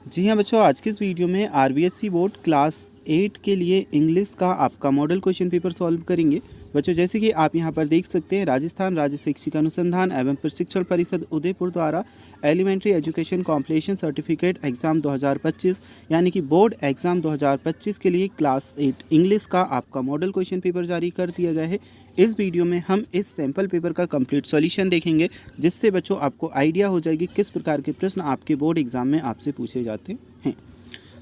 जी हाँ बच्चों, आज की इस वीडियो में आरबीएससी बोर्ड क्लास 8 के लिए इंग्लिश का आपका मॉडल क्वेश्चन पेपर सॉल्व करेंगे। बच्चों जैसे कि आप यहां पर देख सकते हैं, राजस्थान राज्य शैक्षिक अनुसंधान एवं प्रशिक्षण परिषद उदयपुर द्वारा elementary education completion certificate exam 2025 यानी कि बोर्ड एग्जाम 2025 के लिए क्लास 8 इंग्लिश का आपका मॉडल क्वेश्चन पेपर जारी कर दिया गया है। इस वीडियो में हम इस सैम्पल पेपर का कंप्लीट सॉल्यूशन देखेंगे, जिससे बच्चों आपको आइडिया हो जाएगी किस प्रकार के प्रश्न आपके बोर्ड एग्जाम में आपसे पूछे जाते हैं।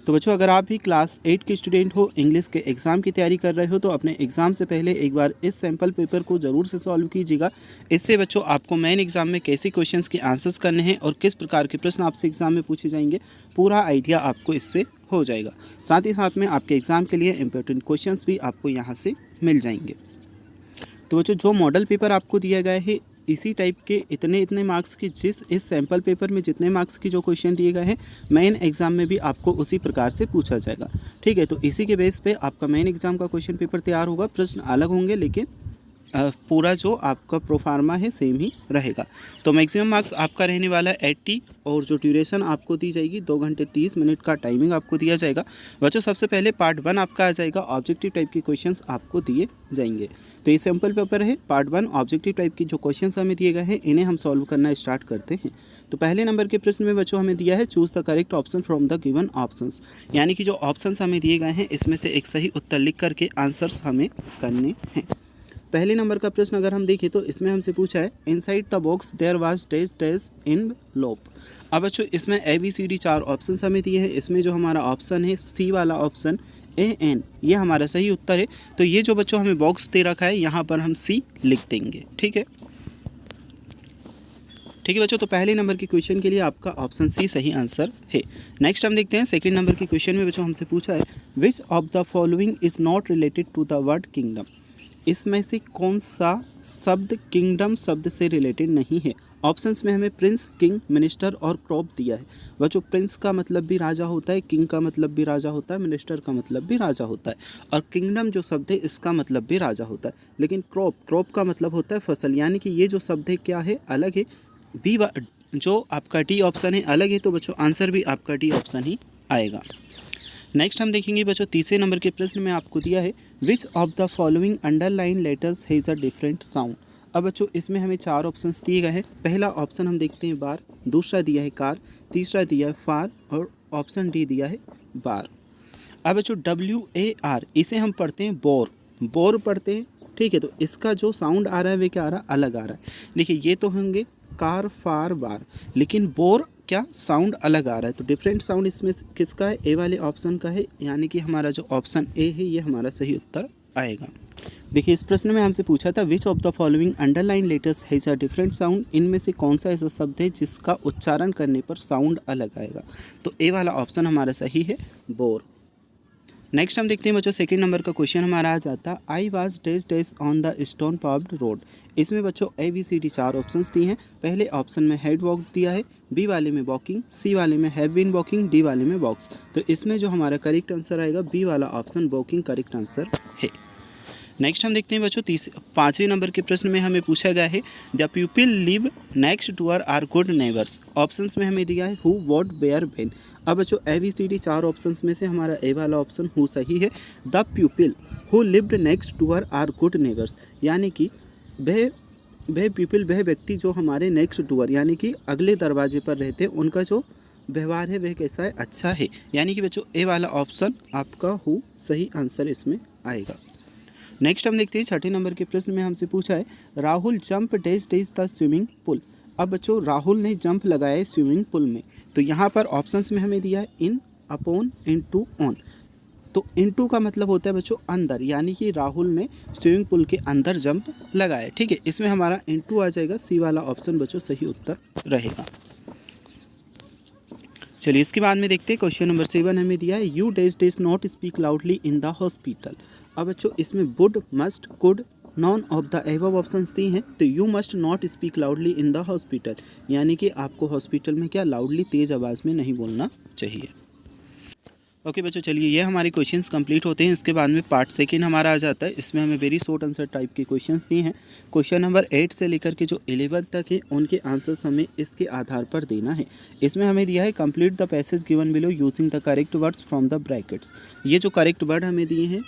तो बच्चों अगर आप भी क्लास 8 के स्टूडेंट हो, इंग्लिश के एग्ज़ाम की तैयारी कर रहे हो, तो अपने एग्ज़ाम से पहले एक बार इस सैम्पल पेपर को ज़रूर से सॉल्व कीजिएगा। इससे बच्चों आपको मेन एग्ज़ाम में कैसे क्वेश्चंस के आंसर्स करने हैं और किस प्रकार के प्रश्न आपसे एग्ज़ाम में पूछे जाएंगे, पूरा आइडिया आपको इससे हो जाएगा। साथ ही साथ में आपके एग्ज़ाम के लिए इंपॉर्टेंट क्वेश्चंस भी आपको यहाँ से मिल जाएंगे। तो बच्चों जो मॉडल पेपर आपको दिया गया है, इसी टाइप के इतने मार्क्स की, इस सैम्पल पेपर में जितने मार्क्स की जो क्वेश्चन दिए गए हैं, मेन एग्जाम में भी आपको उसी प्रकार से पूछा जाएगा। ठीक है, तो इसी के बेस पे आपका मेन एग्जाम का क्वेश्चन पेपर तैयार होगा। प्रश्न अलग होंगे लेकिन पूरा जो आपका प्रोफार्मा है सेम ही रहेगा। तो मैक्सिमम मार्क्स आपका रहने वाला है 80 और जो ड्यूरेशन आपको दी जाएगी 2 घंटे 30 मिनट का टाइमिंग आपको दिया जाएगा। बच्चों सबसे पहले पार्ट 1 आपका आ जाएगा, ऑब्जेक्टिव टाइप के क्वेश्चंस आपको दिए जाएंगे। तो ये सैम्पल पेपर है, पार्ट 1 ऑब्जेक्टिव टाइप के जो क्वेश्चंस हमें दिए गए हैं, इन्हें हम सॉल्व करना स्टार्ट करते हैं। तो पहले नंबर के प्रश्न में बच्चों हमें दिया है choose the correct option from the given options, यानी कि जो ऑप्शंस हमें दिए गए हैं इसमें से एक सही उत्तर लिख करके आंसर्स हमें करने हैं। पहले नंबर का प्रश्न अगर हम देखें तो इसमें हमसे पूछा है inside the box there was test in lop. अब बच्चों इसमें ABCD 4 ऑप्शंस हमें दिए हैं। इसमें जो हमारा ऑप्शन है सी वाला ऑप्शन AN, ये हमारा सही उत्तर है। तो ये जो बच्चों हमें बॉक्स दे रखा है, यहाँ पर हम सी लिख देंगे। ठीक है बच्चों, तो पहले नंबर के क्वेश्चन के लिए आपका ऑप्शन सी सही आंसर है। नेक्स्ट हम देखते हैं सेकंड नंबर के क्वेश्चन में बच्चों हमसे पूछा है which of the following is not related to the word kingdom. इसमें से कौन सा शब्द किंगडम शब्द से रिलेटेड नहीं है। ऑप्शंस में हमें प्रिंस, किंग, मिनिस्टर और क्रॉप दिया है। बच्चों प्रिंस का मतलब भी राजा होता है, किंग का मतलब भी राजा होता है, मिनिस्टर का मतलब भी राजा होता है, और किंगडम जो शब्द है इसका मतलब भी राजा होता है। लेकिन क्रॉप का मतलब होता है फसल, यानी कि ये जो शब्द है क्या है, अलग है। बी जो आपका डी ऑप्शन है अलग है, तो बच्चों आंसर भी आपका डी ऑप्शन ही आएगा। नेक्स्ट हम देखेंगे बच्चों तीसरे नंबर के प्रश्न में आपको दिया है which of the following underline letters has a different sound. अब बच्चों इसमें हमें 4 ऑप्शंस दिए गए हैं। पहला ऑप्शन हम देखते हैं बार, दूसरा दिया है कार, तीसरा दिया है फार और ऑप्शन डी दिया है बार। अब बच्चों WAR इसे हम पढ़ते हैं बोर पढ़ते हैं। ठीक है, तो इसका जो साउंड आ रहा है वे क्या आ रहा है, अलग आ रहा है। देखिए ये तो होंगे कार फार बार, लेकिन बोर क्या साउंड अलग आ रहा है। तो डिफरेंट साउंड इसमें किसका है, ए वाले ऑप्शन का है, यानी कि हमारा जो ऑप्शन ए है ये हमारा सही उत्तर आएगा। देखिए इस प्रश्न में हमसे पूछा था विच of the following underline letters has a different sound. इनमें से कौन सा ऐसा शब्द है जिसका उच्चारण करने पर साउंड अलग आएगा। तो ए वाला ऑप्शन हमारा सही है, बोर। नेक्स्ट हम देखते हैं बच्चों सेकंड नंबर का क्वेश्चन हमारा आ जाता I was days on the stone paved road. इसमें बच्चों ABCD 4 ऑप्शंस दिए हैं। पहले ऑप्शन में हेड वॉक दिया है, बी वाले में वॉकिंग, सी वाले में हैव बीन वॉकिंग, डी वाले में वॉक्स। तो इसमें जो हमारा करेक्ट आंसर आएगा बी वाला ऑप्शन वॉकिंग करेक्ट आंसर है। नेक्स्ट हम देखते हैं बच्चों पाँचवें नंबर के प्रश्न में हमें पूछा गया है the people live next door are good neighbours. ऑप्शंस में हमें दिया है हु, व्हाट, वेयर, व्हेन। अब बच्चों ABCD 4 ऑप्शंस में से हमारा ए वाला ऑप्शन हु सही है। The people who lived next door are good neighbours, यानी कि वह पीपल, वह व्यक्ति जो हमारे नेक्स्ट डोर यानी कि अगले दरवाजे पर रहते हैं, उनका जो व्यवहार है वह कैसा है, अच्छा है। यानी कि बच्चों ए वाला ऑप्शन आपका हु सही आंसर इसमें आएगा। नेक्स्ट हम देखते हैं छठे नंबर के प्रश्न में हमसे पूछा है Rahul jump days the swimming pool. अब बच्चों राहुल ने जंप लगाया है स्विमिंग पूल में। तो यहाँ पर ऑप्शंस में हमें दिया है इन, अपॉन, इनटू, ऑन। तो इनटू का मतलब होता है बच्चों अंदर, यानी कि राहुल ने स्विमिंग पूल के अंदर जंप लगाया। ठीक है, इसमें हमारा इनटू आ जाएगा, सी वाला ऑप्शन बच्चों सही उत्तर रहेगा। चलिए इसके बाद में देखते हैं क्वेश्चन नंबर 7 हमें दिया है you days not speak loudly in the hospital. अब बच्चों इसमें would, must, could, none of the above options दी हैं। तो you must not speak loudly in the hospital, यानी कि आपको हॉस्पिटल में क्या लाउडली तेज़ आवाज़ में नहीं बोलना चाहिए। ओके बच्चों, चलिए ये हमारे क्वेश्चंस कंप्लीट होते हैं। इसके बाद में पार्ट सेकंड हमारा आ जाता है। इसमें हमें वेरी शॉर्ट आंसर टाइप के क्वेश्चंस दिए हैं। क्वेश्चन नंबर 8 से लेकर के जो 11 तक है उनके आंसर्स हमें इसके आधार पर देना है। इसमें हमें दिया है complete the passage given below using the correct words from the brackets. ये जो करेक्ट वर्ड हमें दिए हैं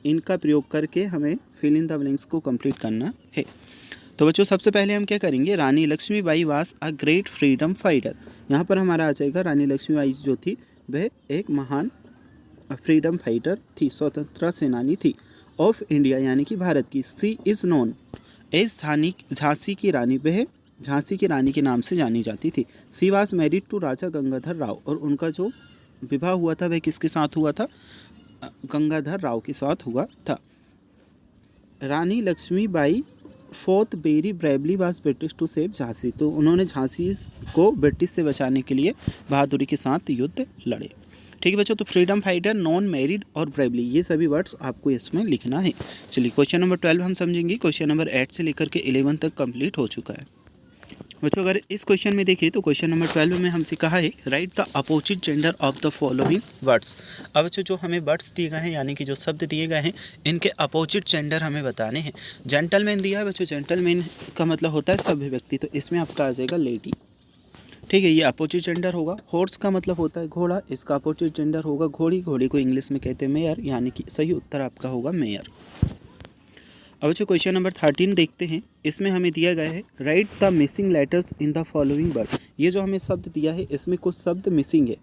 इनका प्रयोग करके हमें फिल इन द ब्लैंक्स को कंप्लीट करना है। तो बच्चों सबसे पहले हम क्या करेंगे, Rani Laxmibai was a great freedom fighter. यहाँ पर हमारा आ जाएगा रानी लक्ष्मीबाई जो थी वह एक महान फ्रीडम फाइटर थी, स्वतंत्रता सेनानी थी। ऑफ इंडिया यानी कि भारत की। सी इज़ नोन एज झांसी की रानी, वह झांसी की रानी के नाम से जानी जाती थी। सी वाज मैरिड टू राजा गंगाधर राव, और उनका जो विवाह हुआ था वह किसके साथ हुआ था, गंगाधर राव के साथ हुआ था। Rani Laxmibai fought very bravely was British to save Jhansi, तो उन्होंने झांसी को ब्रिटिश से बचाने के लिए बहादुरी के साथ युद्ध लड़े। ठीक है बच्चों, तो फ्रीडम फाइटर, नॉन मैरिड और ब्रेवली, ये सभी वर्ड्स आपको इसमें लिखना है। चलिए क्वेश्चन नंबर 12 हम समझेंगे। क्वेश्चन नंबर 8 से लेकर के 11 तक कंप्लीट हो चुका है। बच्चों अगर इस क्वेश्चन में देखिए तो क्वेश्चन नंबर 12 में हमसे कहा है right the opposite gender of the following words. अब बच्चों जो हमें वर्ड्स दिए गए हैं यानी कि जो शब्द दिए गए हैं इनके अपोजिट जेंडर हमें बताने हैं। जेंटलमैन दिया है बच्चों, जेंटलमैन का मतलब होता है सभ्य व्यक्ति, तो इसमें आपका आ जाएगा लेडी। ठीक है, ये अपोजिट जेंडर होगा। हॉर्स का मतलब होता है घोड़ा, इसका अपोजिट जेंडर होगा घोड़ी। घोड़ी को इंग्लिश में कहते हैं मेयर, यानी कि सही उत्तर आपका होगा मेयर। अब बच्चों क्वेश्चन नंबर 13 देखते हैं। इसमें हमें दिया गया है right the missing letters in the following word. ये जो हमें शब्द दिया है इसमें कुछ शब्द मिसिंग है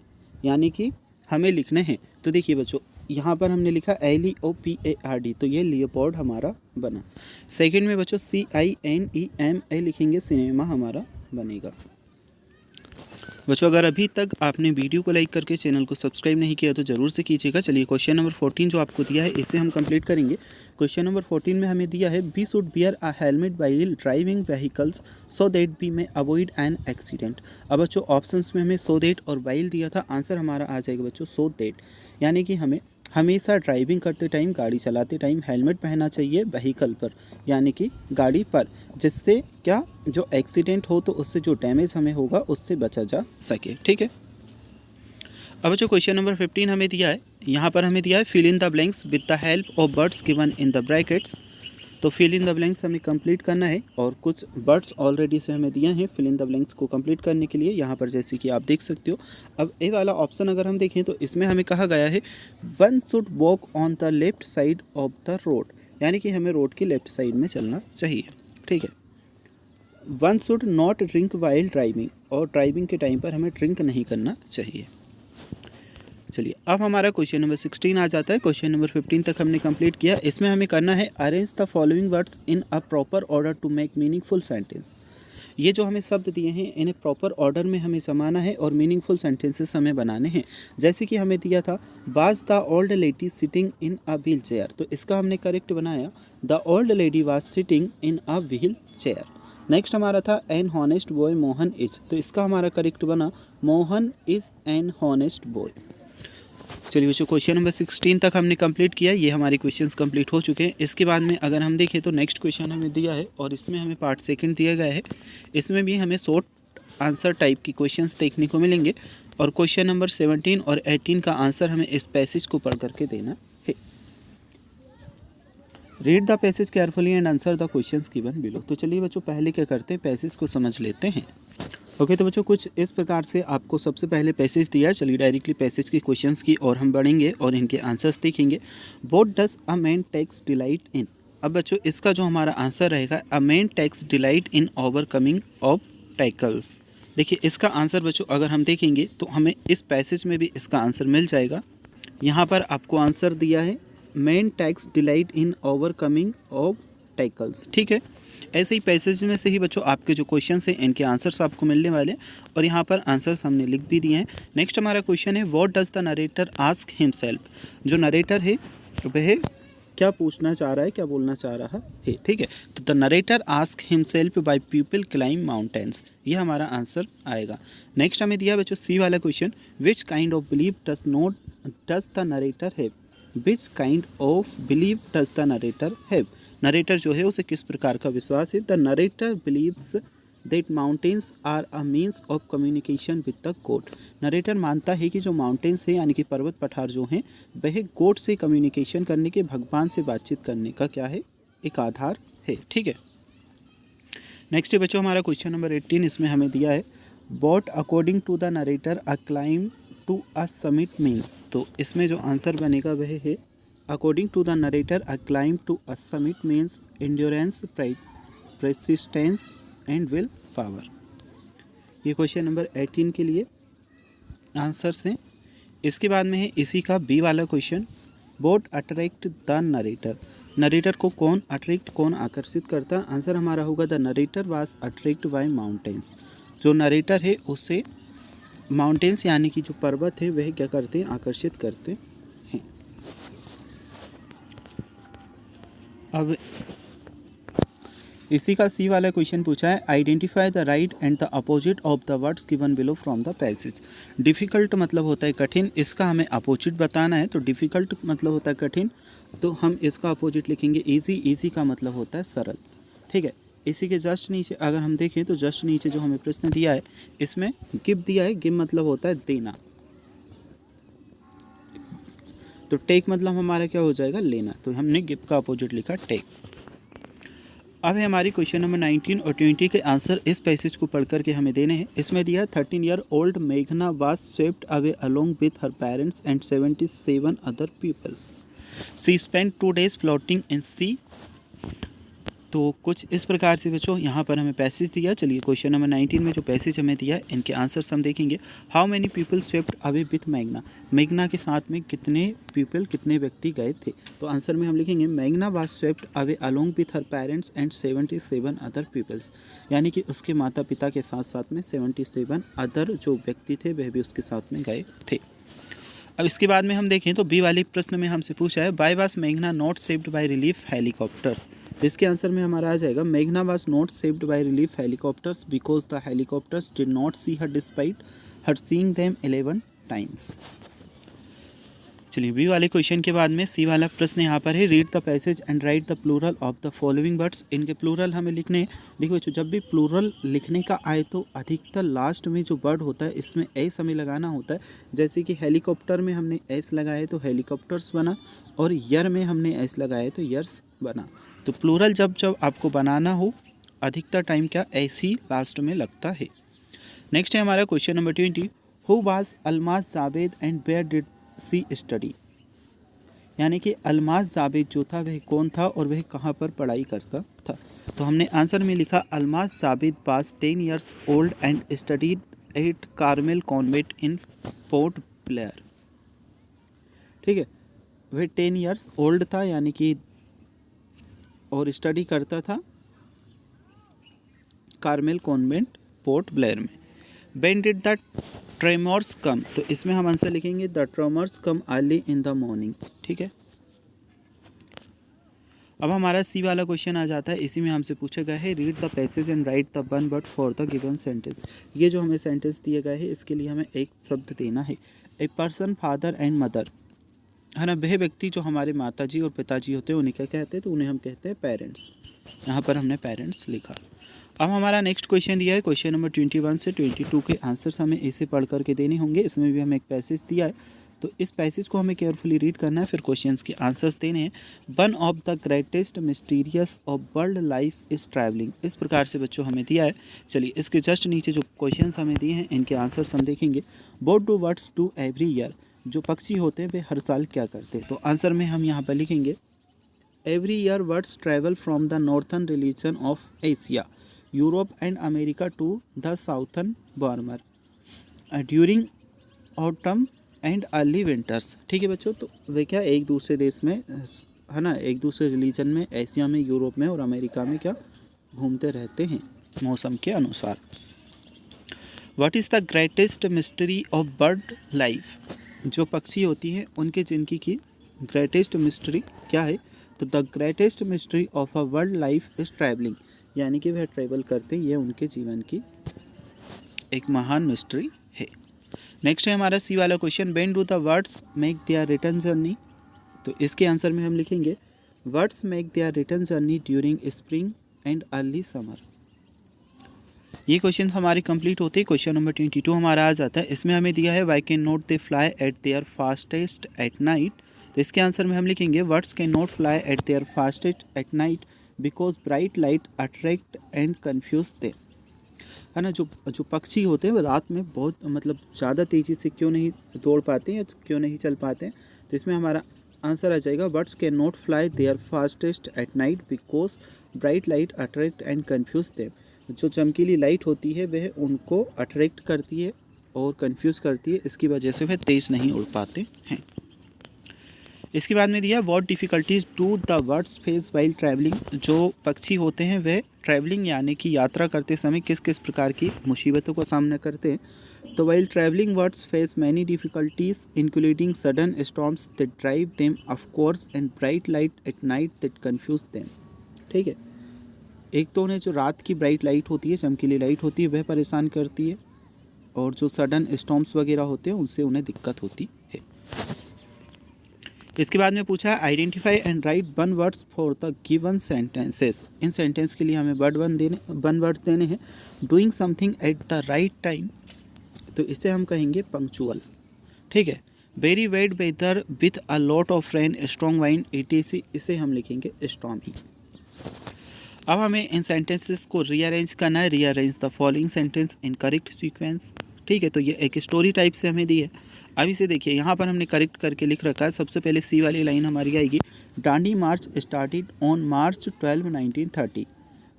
यानी कि हमें लिखने हैं। तो देखिए बच्चों यहाँ पर हमने लिखा LEOPARD, तो ये लियोपोर्ड हमारा बना। सेकंड में बच्चों CINEMA लिखेंगे, सिनेमा हमारा बनेगा। बच्चों अगर अभी तक आपने वीडियो को लाइक करके चैनल को सब्सक्राइब नहीं किया तो ज़रूर से कीजिएगा। चलिए क्वेश्चन नंबर 14 जो आपको दिया है इसे हम कंप्लीट करेंगे। क्वेश्चन नंबर 14 में हमें दिया है we should bear a helmet while driving vehicles so that we may avoid an accident. अब बच्चों ऑप्शंस में हमें सो दैट और व्हाइल दिया था, आंसर हमारा आ जाएगा बच्चों सो दैट, यानी कि हमें हमेशा ड्राइविंग करते टाइम, गाड़ी चलाते टाइम हेलमेट पहनना चाहिए व्हीकल पर यानी कि गाड़ी पर, जिससे क्या जो एक्सीडेंट हो तो उससे जो डैमेज हमें होगा उससे बचा जा सके। ठीक है, अब जो क्वेश्चन नंबर 15 हमें दिया है, यहाँ पर हमें दिया है fill in the blanks with the help of words given in the brackets. तो फिल इन द ब्लैंक्स हमें कंप्लीट करना है और कुछ वर्ड्स ऑलरेडी से हमें दिए हैं फिल इन द ब्लैंक्स को कंप्लीट करने के लिए। यहाँ पर जैसे कि आप देख सकते हो। अब ए वाला ऑप्शन अगर हम देखें तो इसमें हमें कहा गया है one should walk on the left side of the road, यानी कि हमें रोड की लेफ्ट साइड में चलना चाहिए। ठीक है, one should not drink while driving, और ड्राइविंग के टाइम पर हमें ड्रिंक नहीं करना चाहिए। चलिए अब हमारा क्वेश्चन नंबर 16 आ जाता है। क्वेश्चन नंबर 15 तक हमने कंप्लीट किया। इसमें हमें करना है arrange the following words in a proper order to make meaningful sentence. ये जो हमें शब्द दिए हैं इन्हें प्रॉपर ऑर्डर में हमें जमाना है और मीनिंगफुल सेंटेंसेस हमें बनाने हैं। जैसे कि हमें दिया था was the old lady sitting in a wheel chair, तो इसका हमने करेक्ट बनाया the old lady was sitting in a wheel chair. Next हमारा था N honest boy Mohan is, तो इसका हमारा करेक्ट बना Mohan is an honest boy. चलिए बच्चों क्वेश्चन नंबर 16 तक हमने कंप्लीट किया। ये हमारे क्वेश्चंस कंप्लीट हो चुके हैं। इसके बाद में अगर हम देखें तो नेक्स्ट क्वेश्चन हमें दिया है और इसमें हमें पार्ट सेकंड दिया गया है। इसमें भी हमें शॉर्ट आंसर टाइप की क्वेश्चंस देखने को मिलेंगे और क्वेश्चन नंबर 17 और 18 का आंसर हमें इस पैसेज को पढ़ करके देना है। Read the passage carefully and answer the questions given below. तो चलिए बच्चों पहले क्या करते हैं, पैसेज को समझ लेते हैं। ओके तो बच्चों कुछ इस प्रकार से आपको सबसे पहले पैसेज दिया है। चलिए डायरेक्टली पैसेज की क्वेश्चंस की और हम बढ़ेंगे और इनके आंसर्स देखेंगे। What does a man takes delight in. अब बच्चों इसका जो हमारा आंसर रहेगा a man takes delight in overcoming obstacles. देखिए इसका आंसर बच्चों अगर हम देखेंगे तो हमें इस पैसेज में भी इसका आंसर मिल जाएगा। यहाँ पर आपको आंसर दिया है man takes delight in overcoming obstacles. ठीक है, ऐसे ही पैसेज में से ही बच्चों आपके जो क्वेश्चंस हैं इनके आंसर्स आपको मिलने वाले हैं और यहाँ पर आंसर्स हमने लिख भी दिए हैं। नेक्स्ट हमारा क्वेश्चन है what does the narrator ask himself. जो नरेटर है वह क्या पूछना चाह रहा है, क्या बोलना चाह रहा है। ठीक है, तो the narrator ask himself by people climb mountains, ये हमारा आंसर आएगा। नेक्स्ट हमें दिया बच्चों सी वाला question which kind of believe does the narrator have. Which kind of believe does the narrator have. Narrator जो है उसे किस प्रकार का विश्वास है। The narrator believes that mountains are a means of communication with the god. Narrator मानता है कि जो माउंटेन्स है यानी कि पर्वत पठार जो हैं वह गॉड से कम्युनिकेशन करने के, भगवान से बातचीत करने का क्या है, एक आधार है। ठीक है, नेक्स्ट है बच्चों हमारा क्वेश्चन नंबर 18। इसमें हमें दिया है but according to the narrator a climb to a summit means. तो इसमें जो आंसर बनेगा वह है according to the narrator a climb to a summit means endurance, persistence and will power. ये क्वेश्चन नंबर 18 के लिए आंसर्स हैं। इसके बाद में है इसी का बी वाला question, what attract the narrator. Narrator को कौन अट्रैक्ट, कौन आकर्षित करता? आंसर हमारा होगा the narrator was attract by mountains. जो नरेटर है उससे माउंटेन्स यानी कि जो पर्वत है वह क्या करते हैं, आकर्षित करते हैं। अब इसी का सी वाला क्वेश्चन पूछा है identify the right and the opposite of the words given below from the passage. Difficult मतलब होता है कठिन, इसका हमें अपोजिट बताना है। तो डिफ़िकल्ट मतलब होता है कठिन, तो हम इसका अपोजिट लिखेंगे ईजी। ईजी का मतलब होता है सरल। ठीक है, इसी के जस्ट नीचे अगर हम देखें तो जस्ट नीचे जो हमें प्रश्न दिया है इसमें गिव दिया है। गिव मतलब होता है देना, तो टेक मतलब हमारा क्या हो जाएगा, लेना। तो हमने गिव का अपोजिट लिखा टेक। अब है हमारी क्वेश्चन नंबर 19 और 20 के आंसर इस पैसेज को पढ़ करके हमें देने हैं। इसमें दिया 13 ईयर ओल्ड मेघना was swept away along with her parents and 77 other peoples. She spend 2 days floating in sea. तो कुछ इस प्रकार से बच्चों यहाँ पर हमें पैसेज दिया। चलिए क्वेश्चन नंबर 19 में जो पैसेज हमें दिया इनके आंसर्स हम देखेंगे। How many people swept away with मेघना। मेघना के साथ में कितने पीपल, कितने व्यक्ति गए थे? तो आंसर में हम लिखेंगे मेघना was swept away along with her parents and 77 other peoples, यानी कि उसके माता पिता के साथ साथ में 77 अदर जो व्यक्ति थे वह भी उसके साथ में गए थे। अब इसके बाद में हम देखें तो बी वाले प्रश्न में हमसे पूछा है बाय वाज मेघना not saved by relief helicopters. इसके आंसर में हमारा आ जाएगा मेघना was not saved by relief helicopters because the helicopters did not see her despite her seeing them 11 times. चलिए बी वाले क्वेश्चन के बाद में सी वाला प्रश्न यहाँ पर है read the passage and write the plural of the following words. इनके प्लूरल हमें लिखने हैं। देखो बच्चों, जब भी प्लूरल लिखने का आए तो अधिकतर लास्ट में जो वर्ड होता है इसमें एस हमें लगाना होता है। जैसे कि हेलीकॉप्टर में हमने एस लगाया तो हेलीकॉप्टर्स बना, और यर में हमने एस लगाया तो यर्स बना। तो प्लूरल जब जब आपको बनाना हो अधिकतर टाइम क्या एस ही लास्ट में लगता है। नेक्स्ट है हमारा question number 20। Who was Almaz Javed and where did she study. यानी कि अल्माज जावेद जो था वह कौन था और वह कहाँ पर पढ़ाई करता था? तो हमने आंसर में लिखा Almaz Javed was 10 years old and studied at Carmel Convent in Port Blair. ठीक है, वह 10 years ओल्ड था यानी कि और स्टडी करता था कार्मेल कॉन्वेंट पोर्ट ब्लेयर में। व्हेन डिड द ट्रेमर्स कम। तो इसमें हम आंसर लिखेंगे the tremors come early in the morning. ठीक है, अब हमारा सी वाला क्वेश्चन आ जाता है। इसी में हमसे पूछा गया है read the passage and write the one word for the given sentence. ये जो हमें सेंटेंस दिए गए हैं इसके लिए हमें एक शब्द देना है। A person father and mother, है ना, वह व्यक्ति जो हमारे माताजी और पिताजी होते हैं उन्हें क्या कहते हैं? तो उन्हें हम कहते हैं पेरेंट्स। यहाँ पर हमने पेरेंट्स लिखा। अब हमारा नेक्स्ट क्वेश्चन दिया है क्वेश्चन नंबर 21 से 22 के आंसर्स हमें ऐसे पढ़ करके देने होंगे। इसमें भी हमें एक पैसेज दिया है, तो इस पैसेज को हमें केयरफुली रीड करना है, फिर क्वेश्चंस के आंसर्स देने हैं। One of the greatest mysterious of world life is travelling. इस प्रकार से बच्चों हमें दिया है। चलिए इसके जस्ट नीचे जो क्वेश्चंस हमें दिए हैं इनके आंसर्स हम देखेंगे। Boat do words do every year. जो पक्षी होते हैं वे हर साल क्या करते हैं? तो आंसर में हम यहाँ पर लिखेंगे every year words travel from the northern religion of Asia, Europe and America to the southern warmer during autumn and early winters. ठीक है बच्चों, तो वे क्या एक दूसरे देश में, है ना, एक दूसरे रिलीजन में, एशिया में, यूरोप में और अमेरिका में क्या घूमते रहते हैं मौसम के अनुसार। What is the greatest mystery of bird life. जो पक्षी होती हैं उनके जिंदगी की ग्रेटेस्ट मिस्ट्री क्या है? तो the greatest mystery of a world life is travelling, यानी कि वह ट्रैवल करते हैं, ये उनके जीवन की एक महान मिस्ट्री है। नेक्स्ट है हमारा सी वाला question when do the words make their return journey. तो इसके आंसर में हम लिखेंगे words make their return journey during spring and early summer. ये क्वेश्चन हमारे कंप्लीट होते हैं। क्वेश्चन नंबर 22 हमारा आ जाता है। इसमें हमें दिया है why can not they fly at their fastest at night. तो इसके आंसर में हम लिखेंगे birds can not fly at their fastest at night because bright light attract and confuse they. है ना, जो पक्षी होते हैं वो रात में बहुत मतलब ज़्यादा तेज़ी से क्यों नहीं दौड़ पाते हैं या क्यों नहीं चल पाते हैं। तो इसमें हमारा आंसर आ जाएगा birds can not fly their fastest at night because bright light attract and confuse them. जो चमकीली लाइट होती है वह उनको अट्रैक्ट करती है और कन्फ्यूज़ करती है, इसकी वजह से वह तेज़ नहीं उड़ पाते हैं। इसके बाद में दिया what difficulties do the birds face while travelling. जो पक्षी होते हैं वह ट्रैवलिंग यानी कि यात्रा करते समय किस किस प्रकार की मुसीबतों का सामना करते हैं। तो while travelling birds face many difficulties including sudden storms that drive them of course and bright light at night that confuse them. ठीक है, एक तो उन्हें जो रात की ब्राइट लाइट होती है, चमकीली लाइट होती है, वह परेशान करती है, और जो सडन स्टॉर्म्स वगैरह होते हैं उनसे उन्हें दिक्कत होती है। इसके बाद में पूछा है identify and write one words for the given sentences. इन सेंटेंस के लिए हमें वन वर्ड देने हैं। Doing something at the right time, तो इसे हम कहेंगे पंक्चुअल। ठीक है, very wet weather with a lot of rain strong wind etc, इसे हम लिखेंगे स्टॉर्मी। अब हमें इन सेंटेंसेस को रीअरेंज करना है। Rearrange the following sentence in correct sequence. ठीक है, तो ये एक स्टोरी टाइप से हमें दी है। अब इसे देखिए, यहाँ पर हमने करेक्ट करके लिख रखा है। सबसे पहले सी वाली लाइन हमारी आएगी डांडी मार्च स्टार्टेड ऑन मार्च 12, 1930।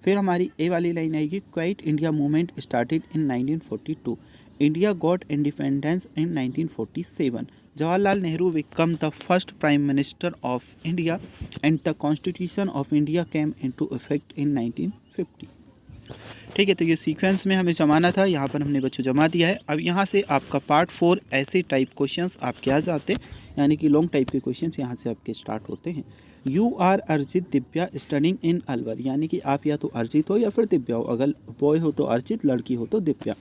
फिर हमारी ए वाली लाइन आएगी quite India movement started in 1942। India got independence in 1947। Jawaharlal Nehru become the first prime minister of India and the constitution of India came into effect in 1950। ठीक है, तो ये सीक्वेंस में हमें जमाना था, यहाँ पर हमने बच्चों जमा दिया है। अब यहाँ से आपका पार्ट 4 ऐसे टाइप क्वेश्चंस आपके आ जाते हैं, यानी कि लॉन्ग टाइप के क्वेश्चंस यहाँ से आपके स्टार्ट होते हैं। यू आर अर्जित दिव्या स्टडिंग इन अलवर, यानी कि आप या तो अर्जित हो या फिर दिव्या हो। अगर बॉय हो तो अर्जित, लड़की हो तो दिव्या।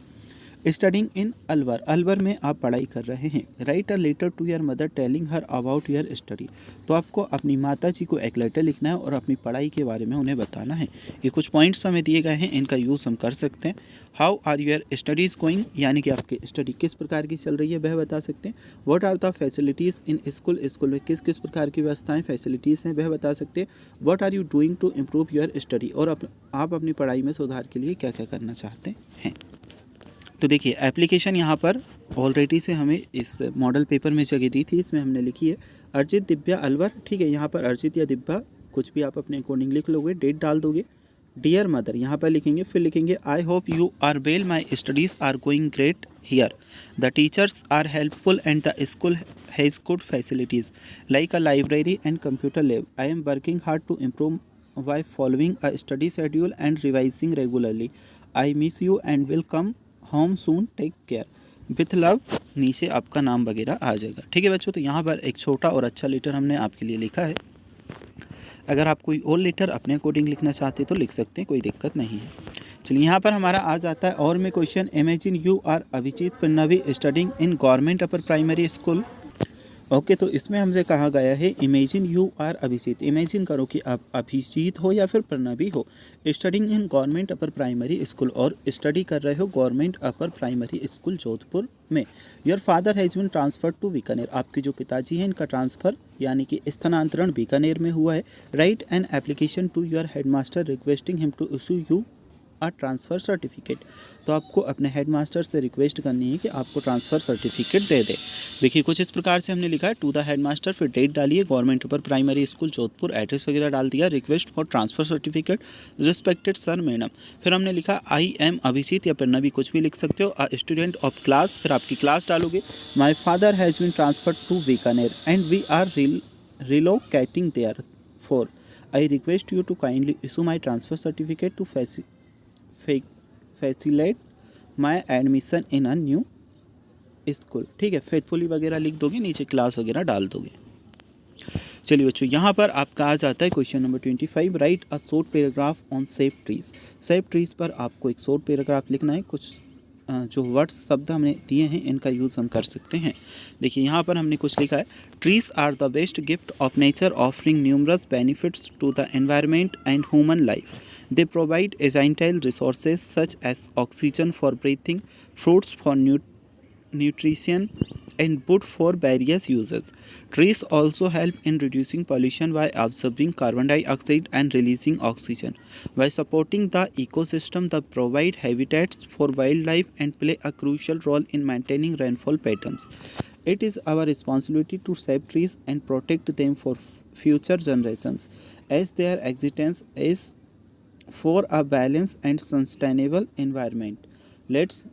स्टडिंग इन अलवर, अलवर में आप पढ़ाई कर रहे हैं। Write a letter to your mother telling her about your study, तो आपको अपनी माता जी को एक लेटर लिखना है और अपनी पढ़ाई के बारे में उन्हें बताना है। ये कुछ पॉइंट्स हमें दिए गए हैं, इनका यूज़ हम कर सकते हैं। How are your studies going, यानी कि आपकी स्टडी किस प्रकार की चल रही है वह बता सकते हैं। What are the facilities in school, school में किस किस प्रकार की व्यवस्थाएँ फैसिलिटीज़ हैं वह बता सकते हैं। What are you doing to improve your study, और आप अपनी पढ़ाई में सुधार के लिए क्या क्या करना चाहते हैं। तो देखिए, एप्लीकेशन यहाँ पर ऑलरेडी से हमें इस मॉडल पेपर में जगह दी थी, इसमें हमने लिखी है अर्जित दिव्या अलवर। ठीक है, यहाँ पर अर्जित या दिव्या कुछ भी आप अपने अकॉर्डिंग लिख लोगे, डेट डाल दोगे। डियर मदर यहाँ पर लिखेंगे, फिर लिखेंगे I hope you are well, my studies are going great here, the teachers are helpful and the school has good facilities like a library and computer lab. I am working hard to improve by following a study schedule and revising regularly. I miss you and will come home soon, take care, with love. नीचे आपका नाम वगैरह आ जाएगा। ठीक है बच्चों, तो यहाँ पर एक छोटा और अच्छा लेटर हमने आपके लिए लिखा है। अगर आप कोई और लेटर अपने अकॉर्डिंग लिखना चाहते तो लिख सकते हैं, कोई दिक्कत नहीं है। चलिए, यहाँ पर हमारा आ जाता है और में question, imagine you are Abhijeet Pannavi studying in government upper primary school. Okay, तो इसमें हमसे कहा गया है imagine you are Abhijeet. Imagine करो कि आप अभिजीत हो या फिर प्रणवी हो, studying in government upper primary school, और स्टडी कर रहे हो government upper primary school Jodhpur में। Your father has been transferred to Bikaner, आपके जो पिताजी हैं इनका ट्रांसफ़र यानी कि स्थानांतरण बीकानेर में हुआ है। Write an application to your headmaster requesting him to issue you a transfer certificate, तो आपको अपने हेडमास्टर से रिक्वेस्ट करनी है कि आपको ट्रांसफ़र सर्टिफिकेट दे दे। देखिए, कुछ इस प्रकार से हमने लिखा है टू द हेडमास्टर, फिर डेट डालिए, government upper primary school Jodhpur, address वगैरह डाल दिया, request for transfer certificate, respected sir madam. फिर हमने लिखा आई एम अभिजीत या प्रणवी, कुछ भी लिख सकते हो, आ स्टूडेंट ऑफ क्लास, फिर आपकी क्लास डालोगे। My father has been transferred to Bikaner and we are relocating there for I request you to kindly issue my transfer certificate to facilitate my admission in a new school. ठीक है, faithfully वगैरह लिख दोगे, नीचे class वगैरह डाल दोगे। चलिए बच्चों, यहाँ पर आपका आ जाता है question number 25, right a short paragraph on safe trees. Safe trees पर आपको एक शॉर्ट पैराग्राफ लिखना है। कुछ जो वर्ड्स शब्द हमने दिए हैं इनका यूज़ हम कर सकते हैं। देखिए, यहाँ पर हमने कुछ लिखा है, trees are the best gift of nature offering numerous benefits to the environment and human life. They provide essential resources such as oxygen for breathing, fruits for nutrition, and wood for various uses. Trees also help in reducing pollution by absorbing carbon dioxide and releasing oxygen. By supporting the ecosystem, they provide habitats for wildlife and play a crucial role in maintaining rainfall patterns. It is our responsibility to save trees and protect them for future generations, as their existence is for a balanced and sustainable environment. Let's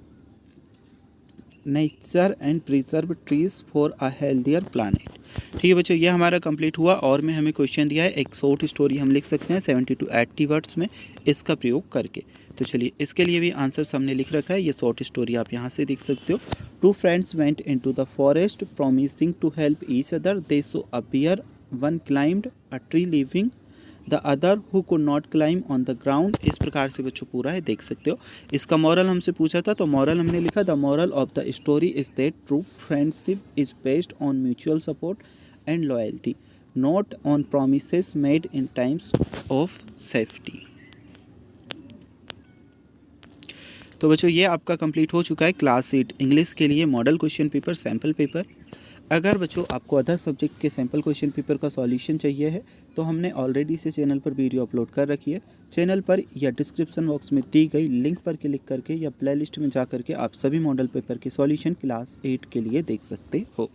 nature and preserve trees for a healthier planet. ठीक है बच्चों, ये हमारा complete हुआ और में हमें question दिया है एक शॉर्ट स्टोरी हम लिख सकते हैं 70 to 80 वर्ड्स में इसका प्रयोग करके। तो चलिए इसके लिए भी आंसर हमने लिख रखा है, ये शॉर्ट स्टोरी आप यहाँ से देख सकते हो। Two friends went into the forest promising to help each other. They saw a bear, one climbed a tree leaving the other who could not climb on the ground. इस प्रकार से बच्चों पूरा है, देख सकते हो। इसका मॉरल हमसे पूछा था, तो मॉरल हमने लिखा the moral of the story is that true friendship is based on mutual support and loyalty, not on promises made in times of safety. तो बच्चों ये आपका कंप्लीट हो चुका है क्लास 8 इंग्लिश के लिए model question paper sample paper. अगर बच्चों आपको अदर सब्जेक्ट के सैम्पल क्वेश्चन पेपर का सॉल्यूशन चाहिए है तो हमने ऑलरेडी से चैनल पर वीडियो अपलोड कर रखी है। चैनल पर या डिस्क्रिप्शन बॉक्स में दी गई लिंक पर क्लिक करके या प्लेलिस्ट में जा करके आप सभी मॉडल पेपर के सॉल्यूशन क्लास 8 के लिए देख सकते हो।